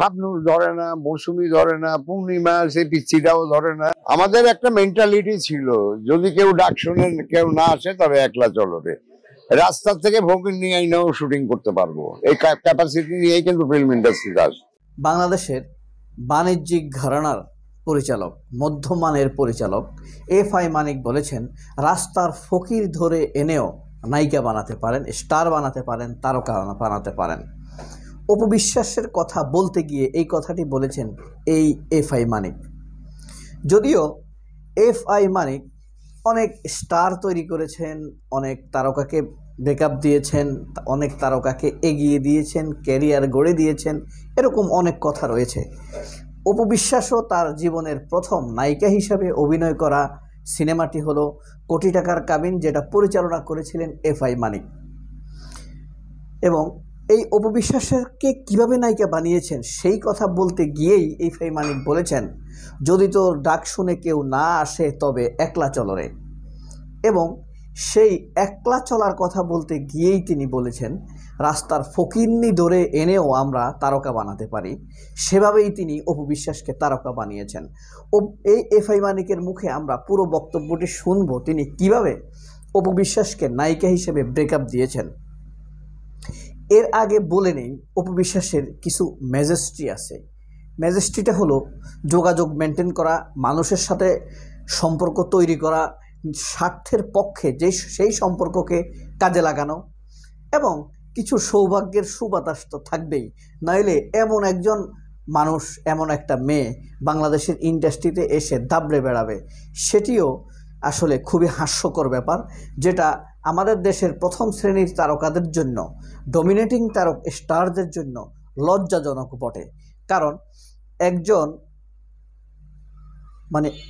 শাবনূর ধরে না, মৌসুমী ধরে না, পূর্ণিমা সেই পিচ্ছিটাও ধরে না। আমাদের একটা মেন্টালিটি ছিল, যদি কেউ ডাক শুনে কেউ না আসে তবে একলা চলো রে। রাস্তার থেকে ভোগিন নিয়ে আইনাও শুটিং করতে পারবো, এই ক্যাপাসিটি নিয়েই কিন্তু ফিল্ম ইন্ডাস্ট্রি আসে। বাংলাদেশের বাণিজ্যিক ঘরানার পরিচালক, মধ্যমানের পরিচালক এফআই মানিক বলেছেন, রাস্তার ফকির ধরে এনেও নায়িকা বানাতে পারেন, স্টার বানাতে পারেন, তারকা বানাতে পারেন। অপু বিশ্বাসের কথা বলতে গিয়ে এই কথাটি বলেছেন এই এফআই মানিক। যদিও এফআই মানিক অনেক স্টার তৈরি করেছেন, অনেক তারকাকে ব্রেকআপ দিয়েছেন, অনেক তারকাকে এগিয়ে দিয়েছেন, ক্যারিয়ার গড়ে দিয়েছেন, এরকম অনেক কথা রয়েছে। অপু বিশ্বাসও তার জীবনের প্রথম নায়িকা হিসাবে অভিনয় করা সিনেমাটি হলো কোটি টাকার কাবিন, যেটা পরিচালনা করেছিলেন এফআই মানিক। এবং এই অপু বিশ্বাসকে কীভাবে নায়িকা বানিয়েছেন সেই কথা বলতে গিয়েই এফআই মানিক বলেছেন, যদি তোর ডাক শুনে কেউ না আসে তবে একলা চলো রে। এবং সেই একলা চলার কথা বলতে গিয়েই তিনি বলেছেন, রাস্তার ফকিরনি ধরে এনেও আমরা তারকা বানাতে পারি। সেভাবেই তিনি অপু বিশ্বাসকে তারকা বানিয়েছেন। এই এফআই মানিকের মুখে আমরা পুরো বক্তব্যটি শুনবো, তিনি কিভাবে অপু বিশ্বাসকে নায়িকা হিসেবে ব্রেকআপ দিয়েছেন। এর আগে বলে নেই, অপু বিশ্বাসের কিছু ম্যাজেস্ট্রি আছে। ম্যাজেস্ট্রিটা হলো যোগাযোগ মেনটেন করা, মানুষের সাথে সম্পর্ক তৈরি করা, স্বার্থের পক্ষে সেই সম্পর্ককে কাজে লাগানো, এবং কিছু সৌভাগ্যের সুবাতাস তো থাকবেই, নইলে এমন একজন মানুষ, এমন একটা মেয়ে বাংলাদেশের ইন্ডাস্ট্রিতে এসে দাবড়ে বেড়াবে, সেটিও আসলে খুবই হাস্যকর ব্যাপার, যেটা আমাদের দেশের প্রথম শ্রেণীর তারকাদের জন্য, ডমিনেটিং স্টারদের জন্য লজ্জাজনক বটে। কারণ একজন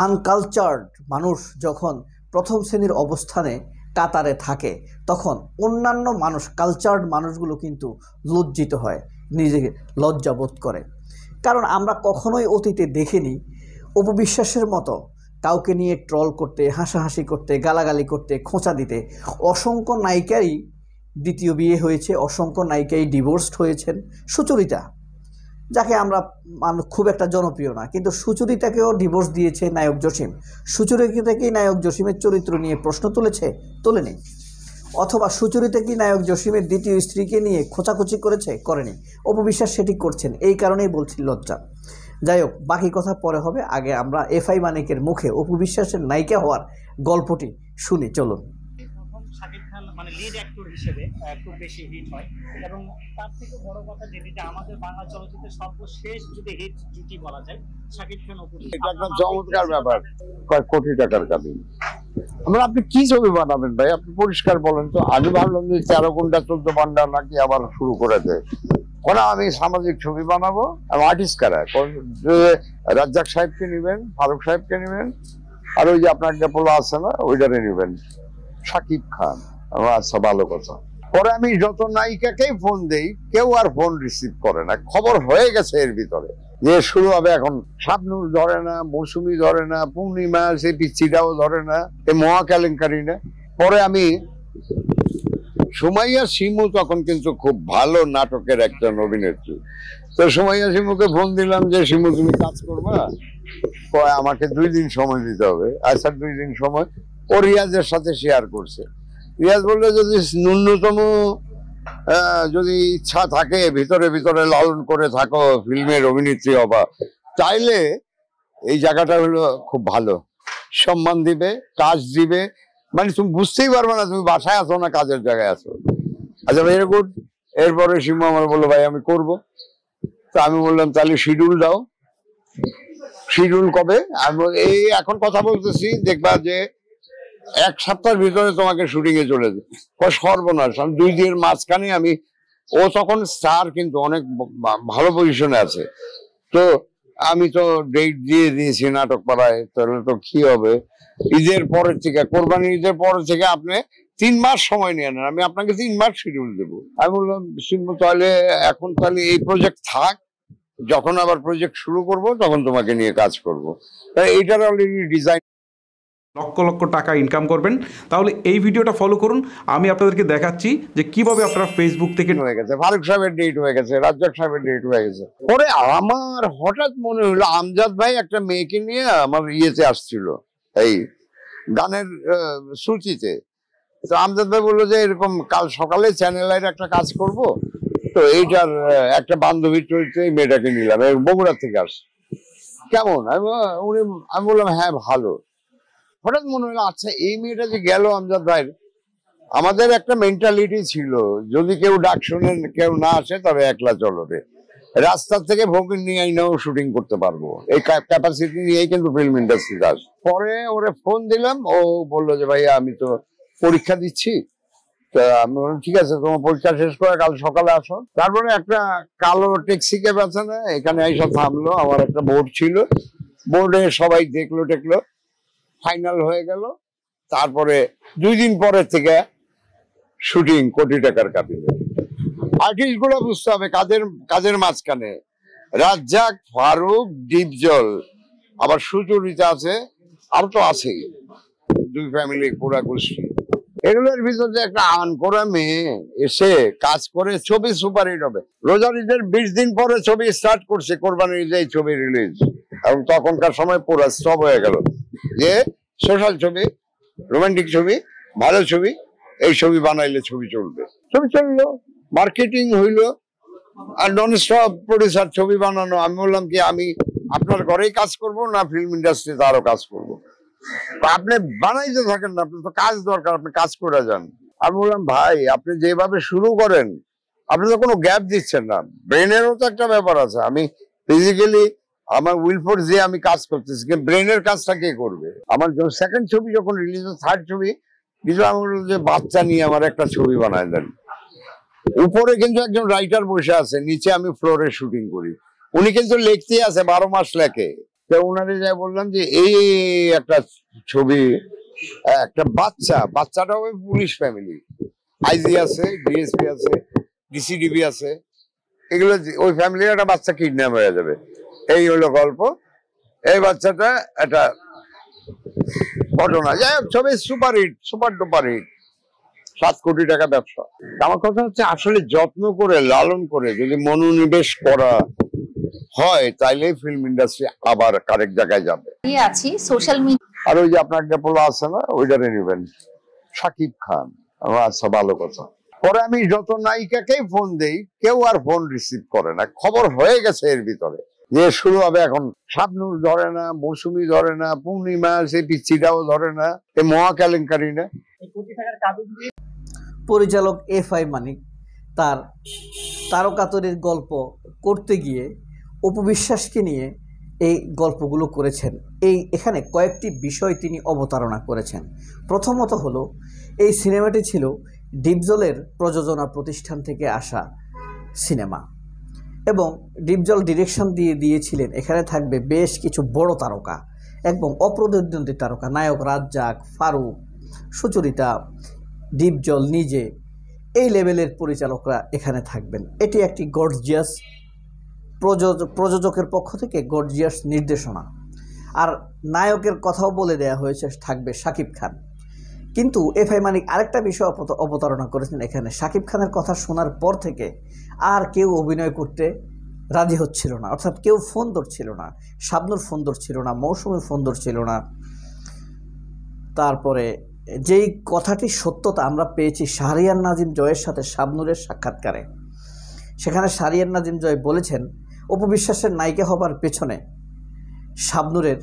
আনকালচার্ড মানুষ যখন প্রথম শ্রেণীর অবস্থানে কাতারে থাকে, তখন অন্যান্য মানুষ, কালচার্ড মানুষগুলো কিন্তু লজ্জিত হয়, নিজেকে লজ্জাবোধ করে। কারণ আমরা কখনোই অতীতে দেখিনি অপু বিশ্বাসের মতো কাউকে নিয়ে ট্রল করতে, হাসাহাসি করতে, গালাগালি করতে, খোঁচা দিতে। অসংখ্য নায়িকারই দ্বিতীয় বিয়ে হয়েছে, অসংখ্য নায়িকাই ডিভোর্সড হয়েছেন। সুচরিতা, যাকে আমরা খুব একটা জনপ্রিয় না, কিন্তু সুচরিতাকেও ডিভোর্স দিয়েছে নায়ক জসিম। সুচরিতা কি নায়ক জসিমের চরিত্র নিয়ে প্রশ্ন তোলেনি? অথবা সুচরিতা কি নায়ক জসিমের দ্বিতীয় স্ত্রীকে নিয়ে খোঁচাখুচি করেনি? অপু বিশ্বাস সেটি করছেন, এই কারণেই বলছি লজ্জা। যাই হোক, বাকি কথা পরে হবে। আগে আমরা এফআই মানিকের মুখে অপু বিশ্বাসের নায়িকা হওয়ার গল্পটি শুনি, চলুন। শাকিব খান লিড অ্যাক্টর হিসেবে খুব বেশি হিট হয়, এবং তার থেকে বড় কথা যেটা আমাদের বাংলা চলচ্চিত্রের সর্বশেষ যদি হিট জুটি বলা যায় শাকিব খান অপু। এটা একটা চমৎকার ব্যাপার, কোটি টাকার কাবিন। আপনি কি ছবি বানাবেন ভাই, আপনি পরিষ্কার বলেন তো। আমি ভাবলাম যে 13 ঘন্টা 14 ঘন্টা নাকি আবার শুরু করে দেয়। আমি সামাজিক ছবি বানাবো, আর্টিস্ট কারা, রাজ্জাক সাহেবকে নিবেন, ফারুক সাহেবকে নিবেন, আর ওই যে আপনার পোলা আছে না, ওইটারে নিবেন, শাকিব খান। আচ্ছা, ভালো কথা। পরে আমি যত নায়িকাকেই ফোন দেই, কেউ আর ফোন রিসিভ করে না। খবর হয়ে গেছে এর ভিতরে যে শুরু হবে এখন। শাবনূর ধরে না, মৌসুমী ধরে না, পূর্ণিমা সেই পিচ্ছিটাও ধরে না, এই মহা কেলেঙ্কারি না। পরে আমি সুমাইয়া শিমু, তখন কিন্তু খুব ভালো নাটকের একজন অভিনেত্রী, তো সুমাইয়া শিমুকে ফোন দিলাম যে শিমু তুমি কাজ করবা, আমাকে 2 দিন সময় দিতে হবে। আচ্ছা, 2 দিন সময়। ও রিয়াজের সাথে শেয়ার করছে। রিয়াজ বললো, যদি ন্যূনতম যদি ইচ্ছা থাকে, ভিতরে ভিতরে লালন করে থাকো ফিল্মের অভিনেত্রী হবা, চাইলে এই জায়গাটা হলো খুব ভালো, সম্মান দিবে, কাজ দিবে, তুমি বুঝতেই পারবে না তুমি বাসায় আছো না কাজের জায়গায় আছো। আচ্ছা, ভেরি গুড। এরপরে শিমু আমার বললো, ভাই আমি করব। তো আমি বললাম, তাহলে শিডিউল দাও। শিডিউল কবে? আমি এই এখন কথা বলতেছি, দেখবা যে 1 সপ্তাহের ভিতরে তোমাকে শুটিং এ চলে যায়। সর্বনাশ, আমি 2 দিনের মাঝখানে ও তখন স্টার, কিন্তু অনেক ভালো পজিশনে আছে। তো আমি তো ডেট দিয়ে দিয়েছি নাটক পাড়ায়, তাহলে তো কি হবে, ঈদের পরের থেকে, কোরবানি ঈদের পরের থেকে আপনি 3 মাস সময় নিয়ে নেন, আমি আপনাকে 3 মাস শিডিউল দেবো। আমি বললাম, তাহলে এখন তাহলে এই প্রজেক্ট থাক, যখন আবার প্রজেক্ট শুরু করব তখন তোমাকে নিয়ে কাজ করবো। তাই এইটার অলরেডি ডিজাইন লক্ষ লক্ষ টাকা ইনকাম করবেন, তাহলে এই ভিডিওটা ফলো করুন। আমি আপনাদেরকে দেখাচ্ছি যে কিভাবে আপনারা ফেসবুক থেকে হয়ে গেছে, ফারুক সাহেবের ডেট হয়ে গেছে, রাজ্জাক সাহেবের ডেট হয়ে গেছে। পরে আমার হঠাৎ মনে হলো আমজাদ ভাই একটা মেয়েকে নিয়ে আমার ইয়েতে আসছিল, এই গানের সূচিতে। তো আমজাদ ভাই বললো যে এরকম কাল সকালে চ্যানেল আইয়ের একটা কাজ করব, তো এইটার একটা বান্ধবীর চরিত্রে এই মেয়েটাকে নিলাম, বগুড়া থেকে আসছে, কেমন? আমি বললাম হ্যাঁ ভালো। হঠাৎ মনে হলো আচ্ছা এই মেয়েটা যে গেল আমজাদ ভাইয়ের, আমাদের একটা মেন্টালিটি ছিল যদি কেউ ডাক শুনে কেউ না আসে তবে একলা চলো রে, রাস্তার থেকে ভোগিন নিয়ে আইনাও শুটিং করতে পারবো, এই ক্যাপাসিটি নিয়েই কিন্তু ফিল্ম ইন্ডাস্ট্রিতে আস। পরে ওরে ফোন দিলাম, ও বললো যে ভাইয়া আমি তো পরীক্ষা দিচ্ছি। তা আমি বললাম ঠিক আছে, তোমার পরীক্ষা শেষ করে কাল সকালে আসো। তারপরে একটা কালো ট্যাক্সি ক্যাব আছে না, এখানে এসে থামলো, আমার একটা বোর্ড ছিল, বোর্ডে সবাই দেখলো টেকলো, ফাইনাল হয়ে গেল। তারপরে 2 দিন পরের থেকে শুটিং কোটি টাকার কাবিলে। আর্টিস্ট গুলো বুঝতে হবে কাজের মাঝখানে রাজ্জাক, ফারুক, ডিপজল, আবার সুচরিতা আছে, আর তো আছেই 2 ফ্যামিলি পুরা গোষ্ঠী। এগুলোর ভিতর যে একটা আন করা মেয়ে এসে কাজ করে ছবি সুপারহিট হবে। রোজার ঈদের 20 দিন পরে ছবি স্টার্ট করছে, কোরবানির ঈদে ছবি রিলিজ, এবং তখনকার সময় পুরো স্টপ হয়ে গেল যে সোশ্যাল ছবি, রোমান্টিক ছবি, ভালো ছবি, এই ছবি বানাইলে ছবি চলবে। ছবি চললো, মার্কেটিং হইলো, আর নন স্টপ প্রডিউসার ছবি বানানো। আমি বললাম কি আমি আপনার ঘরেই কাজ করব না ফিল্ম ইন্ডাস্ট্রিতে আরো কাজ করব? আপনি বানাইতে থাকেন না, আপনার তো কাজ দরকার, আপনি কাজ করে যান। আমি বললাম ভাই আপনি যেভাবে শুরু করেন আপনি তো কোনো গ্যাপ দিচ্ছেন না, ব্রেনেরও তো একটা ব্যাপার আছে। আমি ফিজিক্যালি আমার উইল ফোর্স দিয়ে আমি কাজ করতেছি, কিন্তু ব্রেনের কাজটা কে করবে? আমার সেকেন্ড ছবি যখন রিলিজ, থার্ড ছবি কিছু, আমি বললাম যে বাচ্চা নিয়ে আমার একটা ছবি বানায় দেন। উপরে কিন্তু একজন রাইটার বসে আছে, নিচে আমি ফ্লোরে শুটিং করি, উনি কিন্তু লিখতে আছে 12 মাস লেখে। তো ওনারে যাই বললাম যে এই একটা ছবি, একটা বাচ্চাটা ওই পুলিশ ফ্যামিলি, আইজি আছে, ডিএসপি আছে, ডিসিডিবি আছে, এগুলো ওই ফ্যামিলির একটা বাচ্চা কিডন্যাপ হয়ে যাবে, এই হলো গল্প। এই বাচ্চাটা একটা ঘটনা, যাই হোক ছবি সুপারহিট, সুপার ডুপার হিট, 7 কোটি টাকা ব্যবসা। আমার কথা হচ্ছে আসলে যত্ন করে লালন করে যদি মনোনিবেশ করা হয় তাইলে ফিল্ম ইন্ডাস্ট্রি আবার আরেক জায়গায় যাবে। আছি সোশ্যাল মিডিয়া। আর ওই যে আপনার একটা পোলা আছে না, ওইটারে নিবেন, শাকিব খান। আচ্ছা ভালো কথা। পরে আমি যত নায়িকাকেই ফোন দেই কেউ আর ফোন রিসিভ করে না, খবর হয়ে গেছে এর ভিতরে যে শুরু হবে এখন। শাবনূর ধরে না, মৌসুমী ধরে না, পূর্ণিমা, সেই পিচ্ছিটাও ধরে না, এই মহা কেলেঙ্কারি না। এই কোটি টাকার কাবিন দিয়ে পরিচালক এফআই মানিক তার তারকাতরীর গল্প করতে গিয়ে অপু বিশ্বাসকে নিয়ে এই গল্পগুলো করেছেন। এখানে কয়েকটি বিষয় তিনি অবতারণা করেছেন। প্রথমত হলো এই সিনেমাটি ছিল ডিপজলের প্রযোজনা প্রতিষ্ঠান থেকে আসা সিনেমা, এবং ডিপজল ডিরেকশন দিয়েছিলেন। এখানে থাকবে বেশ কিছু বড় তারকা এবং অপ্রতিদ্বন্দ্বী তারকা, নায়ক রাজ্জাক, ফারুক, সুচরিতা, ডিপজল নিজে, এই লেভেলের পরিচালকরা এখানে থাকবেন। এটি একটি গর্জিয়াস প্রযোজকের পক্ষ থেকে গর্জিয়াস নির্দেশনা। আর নায়কের কথাও বলে দেওয়া হয়েছে থাকবে শাকিব খান। কিন্তু এফআই মানিক আরেকটা বিষয় অবতারণা করেছেন। এখানে শাকিব খানের কথা শোনার পর থেকে আর কেউ অভিনয় করতে রাজি হচ্ছিল না, অর্থাৎ কেউ ফোন ধরছিল না। শাবনূর ফোন ধরছিল না, মৌসুমী ফোন ধরছিল না। তারপরে যেই কথাটি সত্যতা আমরা পেয়েছি শাহরিয়ার নাজিম জয়ের সাথে শাবনূরের সাক্ষাৎকারে, সেখানে শাহরিয়ার নাজিম জয় বলেছেন অপু বিশ্বাসের নায়িকা হবার পেছনে শাবনূরের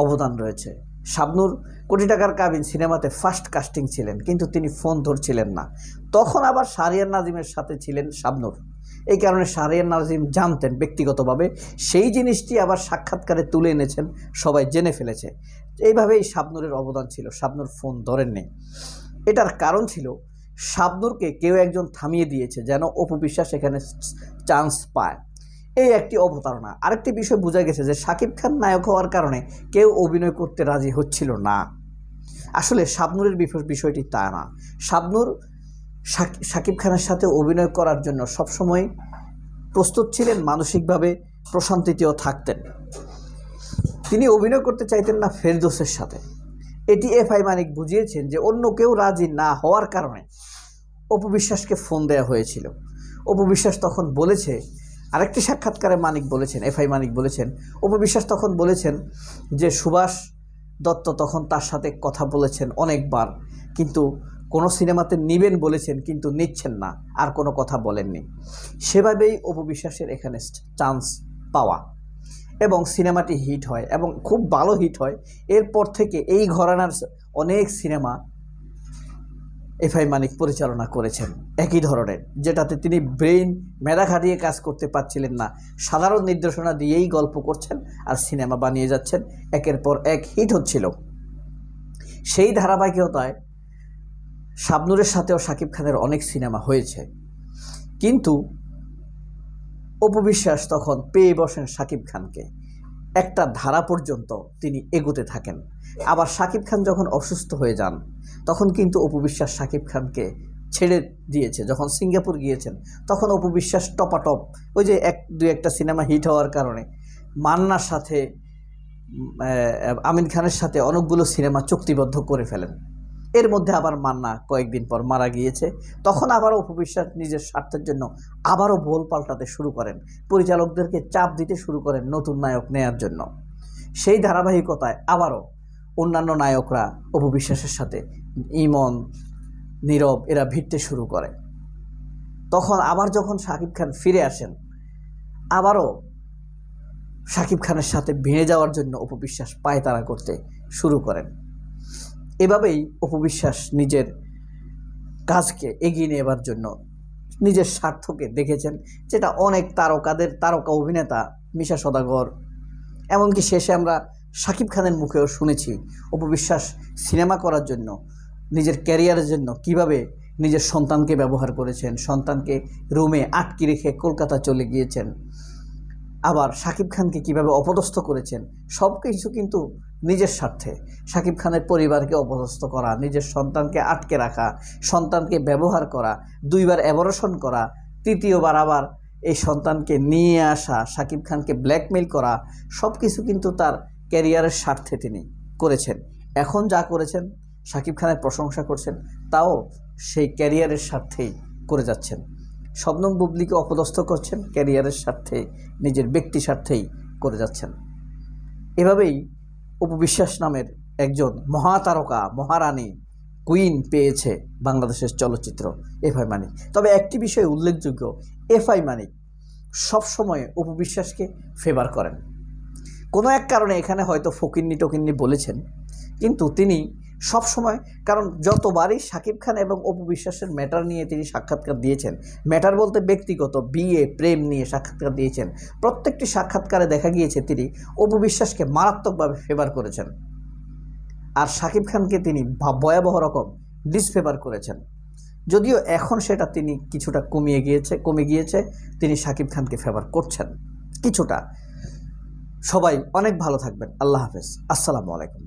অবদান রয়েছে। শাবনূর কোটি টাকার কাবিন সিনেমাতে ফার্স্ট কাস্টিং ছিলেন, কিন্তু তিনি ফোন ধরছিলেন না। তখন আবার শাহরিয়ার নাজিমের সাথে ছিলেন শাবনূর, এই কারণে শাহরিয়ার নাজিম জানতেন ব্যক্তিগতভাবে। সেই জিনিসটি আবার সাক্ষাৎকারে তুলে এনেছেন, সবাই জেনে ফেলেছে। এইভাবেই শাবনূরের অবদান ছিল, শাবনূর ফোন ধরেননি। এটার কারণ ছিল শাবনূরকে কেউ একজন থামিয়ে দিয়েছে যেন অপু বিশ্বাস এখানে চান্স পায়, এই একটি অবতারণা। আরেকটি বিষয় বোঝা গেছে যে শাকিব খান নায়ক হওয়ার কারণে কেউ অভিনয় করতে রাজি হচ্ছিল না। আসলে শাবনূরের বিষয়টি তা না। শাবনূর শাকিব খানের সাথে অভিনয় করার জন্য সবসময় প্রস্তুত ছিলেন, মানসিকভাবে প্রশান্তিতেও থাকতেন। তিনি অভিনয় করতে চাইতেন না ফেরদৌসের সাথে, এটি এফআই মানিক বুঝিয়েছেন যে অন্য কেউ রাজি না হওয়ার কারণে অপু বিশ্বাসকে ফোন দেওয়া হয়েছিল। অপু বিশ্বাস তখন বলেছে, আরেকটি সাক্ষাৎকারে মানিক বলেছেন, এফআই মানিক বলেছেন, অপু বিশ্বাস তখন বলেছেন যে সুভাষ দত্ত তখন তার সাথে কথা বলেছেন অনেকবার, কিন্তু কোনো সিনেমাতে নিবেন বলেছেন কিন্তু নিচ্ছেন না, আর কোনো কথা বলেননি। সেভাবেই অপু বিশ্বাসের এখানে চান্স পাওয়া এবং সিনেমাটি হিট হয় এবং খুব ভালো হিট হয়। এরপর থেকে এই ঘরানার অনেক সিনেমা এফআই মানিক পরিচালনা করেছেন একই ধরনের, যেটাতে তিনি ব্রেইন মেধা খাটিয়ে কাজ করতে পারছিলেন না, সাধারণ নির্দেশনা দিয়েই গল্প করছেন আর সিনেমা বানিয়ে যাচ্ছেন, একের পর এক হিট হচ্ছিল। সেই ধারাবাহিকতায় শাবনূরের সাথেও শাকিব খানের অনেক সিনেমা হয়েছে, কিন্তু অপু বিশ্বাস তখন পেয়ে বসেন শাকিব খানকে। একটা ধারা পর্যন্ত তিনি এগোতে থাকেন। আবার শাকিব খান যখন অসুস্থ হয়ে যান তখন কিন্তু অপু বিশ্বাস শাকিব খানকে ছেড়ে দিয়েছে। যখন সিঙ্গাপুর গিয়েছেন তখন অপু বিশ্বাস টপাটপ, ওই যে দুই একটা সিনেমা হিট হওয়ার কারণে মান্নার সাথে আমিন খানের সাথে অনেকগুলো সিনেমা চুক্তিবদ্ধ করে ফেলেন। এর মধ্যে আবার মান্না কয়েকদিন পর মারা গিয়েছে। তখন আবারও অপু বিশ্বাস নিজের স্বার্থের জন্য আবারও বল পাল্টাতে শুরু করেন, পরিচালকদেরকে চাপ দিতে শুরু করেন নতুন নায়ক নেয়ার জন্য। সেই ধারাবাহিকতায় আবারও অন্যান্য নায়করা অপু বিশ্বাসের সাথে, ইমন, নীরব, এরা ভিড়তে শুরু করে। তখন আবার যখন শাকিব খান ফিরে আসেন, আবারও শাকিব খানের সাথে ভেঙে যাওয়ার জন্য অপু বিশ্বাস পায়তারা করতে শুরু করেন। এভাবেই অপু বিশ্বাস নিজের কাজকে এগিয়ে নেবার জন্য নিজের স্বার্থকে দেখেছেন, যেটা অনেক তারকা অভিনেতা মিশা সওদাগর, এমনকি শেষে আমরা শাকিব খানের মুখেও শুনেছি অপু বিশ্বাস সিনেমা করার জন্য, নিজের ক্যারিয়ারের জন্য কিভাবে নিজের সন্তানকে ব্যবহার করেছেন, সন্তানকে রুমে আটকে রেখে কলকাতা চলে গিয়েছেন, আবার শাকিব খানকে কিভাবে অপদস্থ করেছেন। সব কিছু কিন্তু নিজের স্বার্থে। শাকিব খানের পরিবারকে অপদস্থ করা, নিজের সন্তানকে আটকে রাখা, সন্তানকে ব্যবহার করা, 2বার অ্যাবর্শন করা, 3য়বার আবার এই সন্তানকে নিয়ে আসা, শাকিব খানকে ব্ল্যাকমেইল করা, সব কিছু কিন্তু তার ক্যারিয়ারের স্বার্থে তিনি করেছেন। এখন যা করেছেন শাকিব খানের প্রশংসা করছেন, তাও সেই ক্যারিয়ারের স্বার্থেই করে যাচ্ছেন। শবনম বুবলিকে অপদস্থ করছেন ক্যারিয়ারের স্বার্থে, নিজের ব্যক্তি স্বার্থেই করে যাচ্ছেন। এভাবেই অপু বিশ্বাস নামের একজন মহাতারকা, মহারানী, কুইন পেয়েছে বাংলাদেশের চলচ্চিত্র এফআই মানিক। তবে একটি বিষয় উল্লেখযোগ্য, এফআই মানিক সবসময় অপু বিশ্বাসকে ফেভার করেন। কোনো এক কারণে এখানে হয়তো ফকিন্নি টকিন্নি বলেছেন, কিন্তু তিনি সবসময়, কারণ যতবারই শাকিব খান এবং অপু বিশ্বাসের ম্যাটার নিয়ে তিনি সাক্ষাৎকার দিয়েছেন, ম্যাটার বলতে ব্যক্তিগত বিয়ে প্রেম নিয়ে সাক্ষাৎকার দিয়েছেন, প্রত্যেকটি সাক্ষাৎকারে দেখা গিয়েছে তিনি অপু বিশ্বাসকে মারাত্মকভাবে ফেভার করেছেন, আর শাকিব খানকে তিনি ভয়াবহ রকম ডিসফেভার করেছেন। যদিও এখন সেটা তিনি কিছুটা কমে গিয়েছে, তিনি শাকিব খানকে ফেভার করছেন কিছুটা। সবাই অনেক ভালো থাকবেন। আল্লাহ হাফেজ। আসসালামু আলাইকুম।